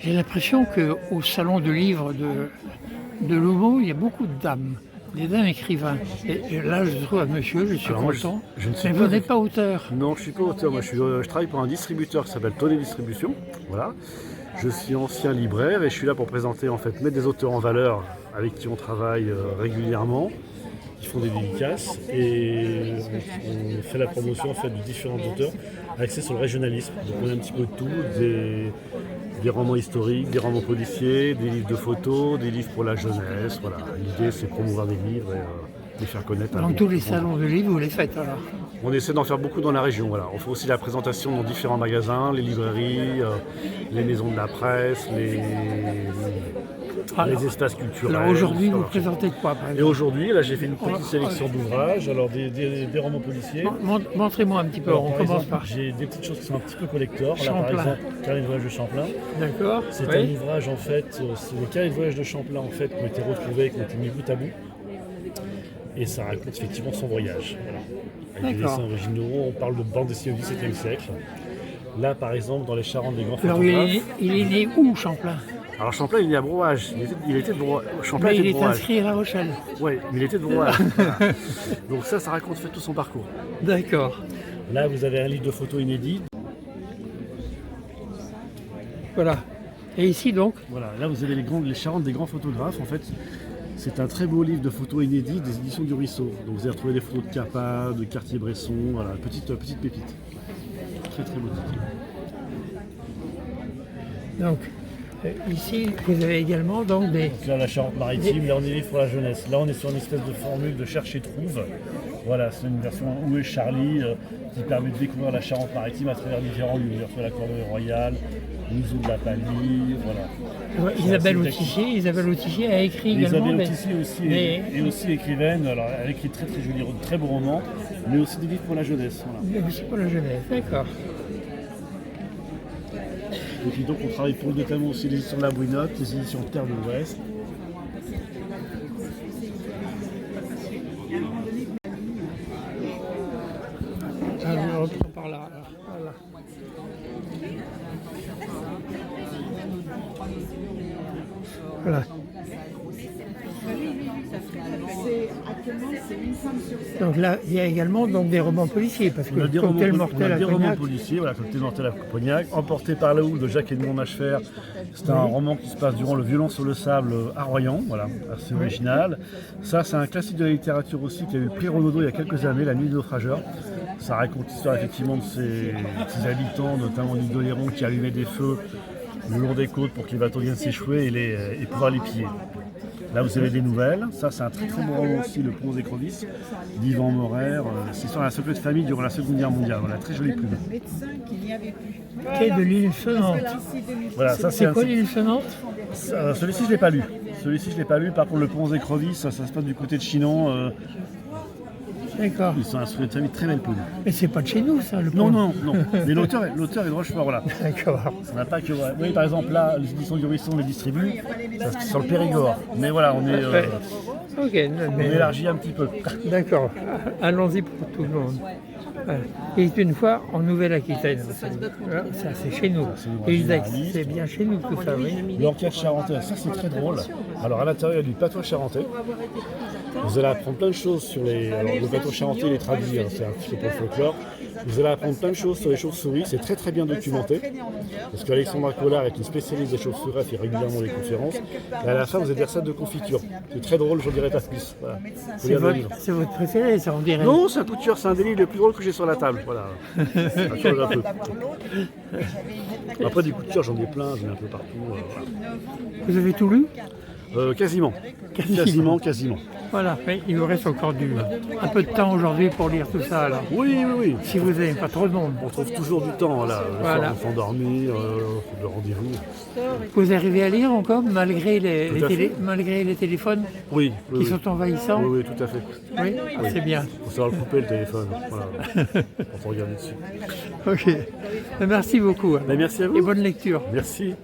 J'ai l'impression qu'au salon de livres de Louveau, il y a beaucoup de dames, des dames écrivains. Et là, je trouve un monsieur, je suis Alors moi, content. je ne suis Mais pas vous n'êtes pas auteur. Non, je ne suis pas auteur. Moi, je travaille pour un distributeur qui s'appelle Tonnet Distribution. Voilà. Je suis ancien libraire et je suis là pour présenter, en fait, mettre des auteurs en valeur avec qui on travaille régulièrement, qui font des dédicaces, et on fait la promotion en fait de différents auteurs axés sur le régionalisme. Donc on a un petit peu de tout, des romans historiques, des romans policiers, des livres de photos, des livres pour la jeunesse. Voilà. L'idée, c'est promouvoir des livres et les faire connaître. Dans tous les salons de livres, vous les faites alors. On essaie d'en faire beaucoup dans la région. Voilà. On fait aussi la présentation dans différents magasins, les librairies, les maisons de la presse, les espaces culturels. Alors aujourd'hui, vous présentez quoi par Et exemple? aujourd'hui, là, j'ai fait une petite sélection d'ouvrages, alors des romans policiers. Montrez-moi un petit peu, Alors, on par commence exemple, par. j'ai des petites choses qui sont un petit peu collector. Là, par Champlain. exemple, Carnet de voyage de Champlain. D'accord. C'est un ouvrage, en fait, c'est les carnets de voyage de Champlain, en fait, qui ont été retrouvés, qui ont été mis bout à bout. Et ça raconte effectivement son voyage. Voilà. Avec des dessins originaux, on parle de bande dessinée du XVIIe siècle. Là, par exemple, dans les Charentes des grands Alors photographes. il est né où, Champlain? Alors Champlain, il est né à Brouage. Il était de Brouage. Champlain Mais était il de est Brouage. inscrit à La Rochelle. Oui, mais il était de Brouage. Voilà. Donc ça raconte en fait tout son parcours. D'accord. Là, vous avez un livre de photos inédit. Voilà. Et ici donc, Voilà, là vous avez les Charentes des grands photographes. En fait, c'est un très beau livre de photos inédites des éditions du Ruisseau. Donc vous allez retrouver des photos de Capa, de Cartier-Bresson, voilà, petite pépite. Très très beau titre. donc ici, vous avez également donc des. Donc là, la Charente-Maritime, là on est livre pour la jeunesse. Là on est sur une espèce de formule de cherche et trouve. Voilà, c'est une version Où est Charlie qui permet de découvrir la Charente-Maritime à travers différents lieux. Vous avez la Corbeille Royale, L'Ouzou de la Panie, voilà. Isabelle Autissier a écrit également. Isabelle Autissier aussi est aussi écrivaine. Alors elle écrit très jolis, très beaux romans, mais aussi des livres pour la jeunesse. Voilà. Mais aussi pour la jeunesse, d'accord. Et puis donc on travaille pour notamment aussi les éditions de la Brinotte, les éditions Terre de l'Ouest. Alors, je reprends par là. Voilà. Voilà. Donc là, il y a également donc, des romans policiers, parce que Cocktail mortel à des romans Cognac. policiers, voilà, Cocktail mortel à Cognac, Emporté par la houle de Jacques-Edmond Machefer. C'est un roman qui se passe durant le violon sur le sable à Royan, voilà, assez original. Ça, c'est un classique de la littérature aussi qui a eu le prix Renaudot il y a quelques années, La Nuit des naufrageurs. Ça raconte l'histoire effectivement de ces habitants, notamment l'île d'Oléron, qui allumaient des feux le long des côtes pour que les bateaux viennent s'échouer et pouvoir les piller. Là, vous avez des nouvelles. Ça, c'est un très beau roman aussi, Le Pont aux écrevisses, d'Yvan Morer. C'est sur un secret de famille durant la Seconde Guerre mondiale. Voilà, très jolie plume. Quai de l'île Sonnante. Voilà, ça, C'est quoi l'île Sonnante? Celui-ci, je ne l'ai pas lu. Par contre, Le Pont aux écrevisses, ça se passe du côté de Chinon. D'accord. Ils sont un secret de famille, très belle plume. Mais c'est pas de chez nous, ça, le Non, pont. non, non. Mais l'auteur est de Rochefort, voilà. D'accord. Ça n'a pas que. Vous voyez, par exemple, là, les éditions du Ruisseau, on les distribue. Ça, c'est sur le Périgord. Mais voilà, on Ok, mais élargit un petit peu. d'accord. Allons-y pour tout le monde. Voilà. Et une fois en Nouvelle-Aquitaine. Voilà, ça, c'est chez nous. Et c'est bien chez nous tout ça, oui. L'enquête charentais, ça c'est très drôle. Alors à l'intérieur, il y a du patois charentais. Vous allez apprendre plein de choses sur les. Alors le patois charentais, il est traduit, hein, c'est un petit peu pour le folklore. Vous allez apprendre plein de choses sur les chauves-souris, c'est très bien documenté. Parce qu'Alexandra Collard est une spécialiste des chauves-souris, elle fait régulièrement des conférences. Et à la fin, vous avez des recettes de confiture. C'est très drôle, j'en dirai pas plus. Voilà. C'est votre préféré, ça, on dirait. Non, c'est un coup de cœur, c'est un des livres les plus drôles que j'ai sur la table. Voilà. Ça change un peu. Après, des coups de cœur, j'en ai plein, j'en ai un peu partout. Voilà. Vous avez tout lu? Quasiment. Quasiment. Voilà, mais il vous reste encore un peu de temps aujourd'hui pour lire tout ça, alors. Oui. Si vous n'avez pas trop de monde. On trouve toujours du temps, là. Le Voilà. soir, on s'endormir, le rendez-vous. Vous arrivez à lire encore, malgré Tout à fait. malgré les téléphones Oui. qui sont envahissants? Oui, tout à fait. Oui, c'est bien. Il faut savoir le couper, le téléphone. Voilà. Quand on regarde dessus. Ok. Merci beaucoup. Ben, merci à vous. Et bonne lecture. Merci.